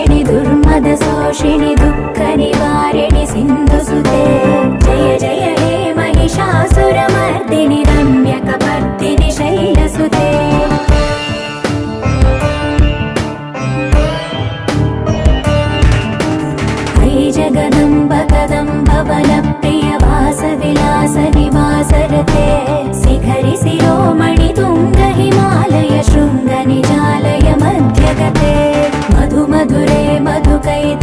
नाशिनि दुर्मदशोषिणि दुःखनिवारिणि सिन्धुसुते जय जय हे महिषासुरमर्दिनि रम्यकपर्दिनि शैलसुते जगदम्ब कदम्ब वनप्रिय वासविलास निवासरते शिखरि शिरोमणि तुङ्ग हिमालय शृङ्ग निजालय मध्यगते मधु मधुरे मधुकैत